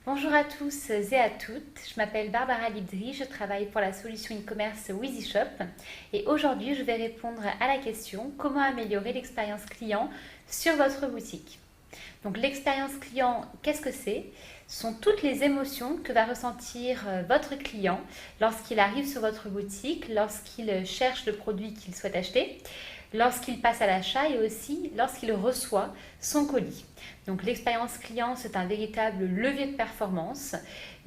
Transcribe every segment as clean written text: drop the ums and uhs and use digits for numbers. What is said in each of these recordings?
Bonjour à tous et à toutes, je m'appelle Barbara Libdry, je travaille pour la solution e-commerce WheezyShop et aujourd'hui je vais répondre à la question comment améliorer l'expérience client sur votre boutique. Donc l'expérience client, qu'est-ce que c'est? Ce sont toutes les émotions que va ressentir votre client lorsqu'il arrive sur votre boutique, lorsqu'il cherche le produit qu'il souhaite acheter, lorsqu'il passe à l'achat et aussi lorsqu'il reçoit son colis. Donc l'expérience client, c'est un véritable levier de performance,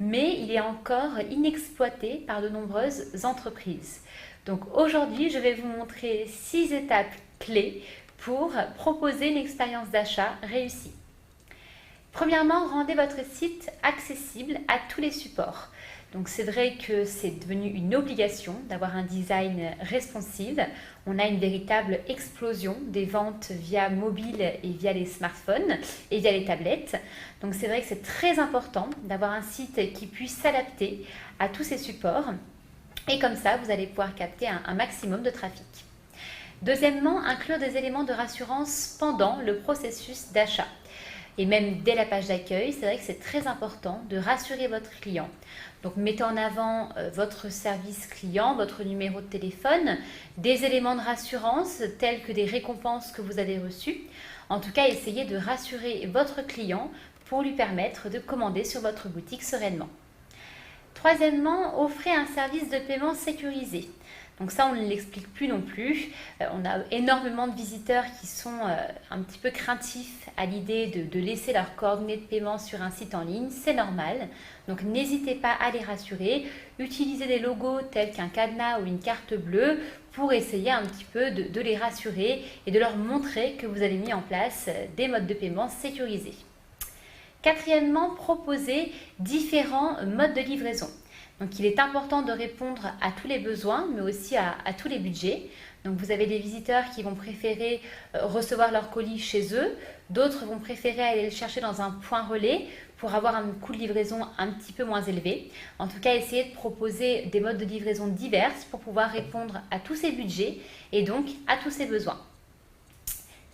mais il est encore inexploité par de nombreuses entreprises. Donc aujourd'hui, je vais vous montrer 6 étapes clés pour proposer une expérience d'achat réussie. Premièrement, rendez votre site accessible à tous les supports. Donc c'est vrai que c'est devenu une obligation d'avoir un design responsive. On a une véritable explosion des ventes via mobile et via les smartphones et via les tablettes. Donc c'est vrai que c'est très important d'avoir un site qui puisse s'adapter à tous ces supports. Et comme ça, vous allez pouvoir capter un maximum de trafic. Deuxièmement, inclure des éléments de rassurance pendant le processus d'achat. Et même dès la page d'accueil, c'est vrai que c'est très important de rassurer votre client. Donc mettez en avant votre service client, votre numéro de téléphone, des éléments de rassurance tels que des récompenses que vous avez reçues. En tout cas, essayez de rassurer votre client pour lui permettre de commander sur votre boutique sereinement. Troisièmement, offrez un service de paiement sécurisé. Donc ça, on ne l'explique plus non plus. On a énormément de visiteurs qui sont un petit peu craintifs à l'idée de laisser leurs coordonnées de paiement sur un site en ligne. C'est normal. Donc n'hésitez pas à les rassurer. Utilisez des logos tels qu'un cadenas ou une carte bleue pour essayer un petit peu de les rassurer et de leur montrer que vous avez mis en place des modes de paiement sécurisés. Quatrièmement, proposez différents modes de livraison. Donc il est important de répondre à tous les besoins, mais aussi à tous les budgets. Donc vous avez des visiteurs qui vont préférer recevoir leur colis chez eux, d'autres vont préférer aller le chercher dans un point relais pour avoir un coût de livraison un petit peu moins élevé. En tout cas, essayez de proposer des modes de livraison divers pour pouvoir répondre à tous ces budgets et donc à tous ces besoins.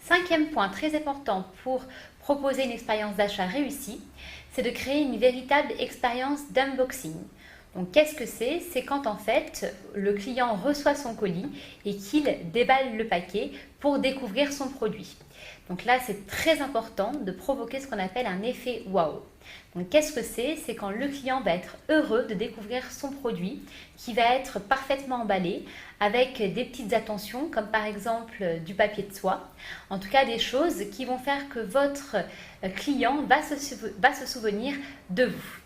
Cinquième point très important pour proposer une expérience d'achat réussie, c'est de créer une véritable expérience d'unboxing. Donc qu'est-ce que c'est? C'est quand en fait le client reçoit son colis et qu'il déballe le paquet pour découvrir son produit. Donc là, c'est très important de provoquer ce qu'on appelle un effet wow. Donc qu'est-ce que c'est? C'est quand le client va être heureux de découvrir son produit qui va être parfaitement emballé avec des petites attentions comme par exemple du papier de soie. En tout cas, des choses qui vont faire que votre client va se souvenir de vous.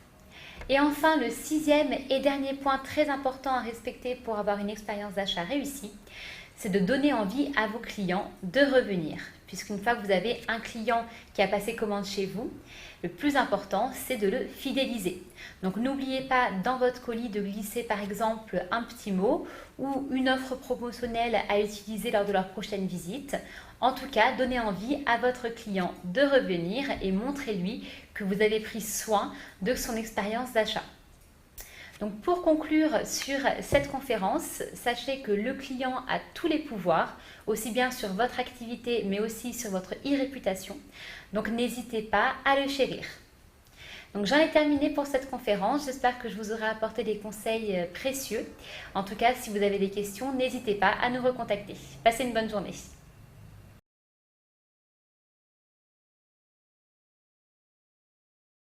Et enfin, le sixième et dernier point très important à respecter pour avoir une expérience d'achat réussie, c'est de donner envie à vos clients de revenir. Puisqu'une fois que vous avez un client qui a passé commande chez vous, le plus important, c'est de le fidéliser. Donc n'oubliez pas dans votre colis de glisser par exemple un petit mot ou une offre promotionnelle à utiliser lors de leur prochaine visite. En tout cas, donnez envie à votre client de revenir et montrez-lui que vous avez pris soin de son expérience d'achat. Donc pour conclure sur cette conférence, sachez que le client a tous les pouvoirs, aussi bien sur votre activité mais aussi sur votre e-réputation. Donc n'hésitez pas à le chérir. Donc j'en ai terminé pour cette conférence, j'espère que je vous aurai apporté des conseils précieux. En tout cas, si vous avez des questions, n'hésitez pas à nous recontacter. Passez une bonne journée.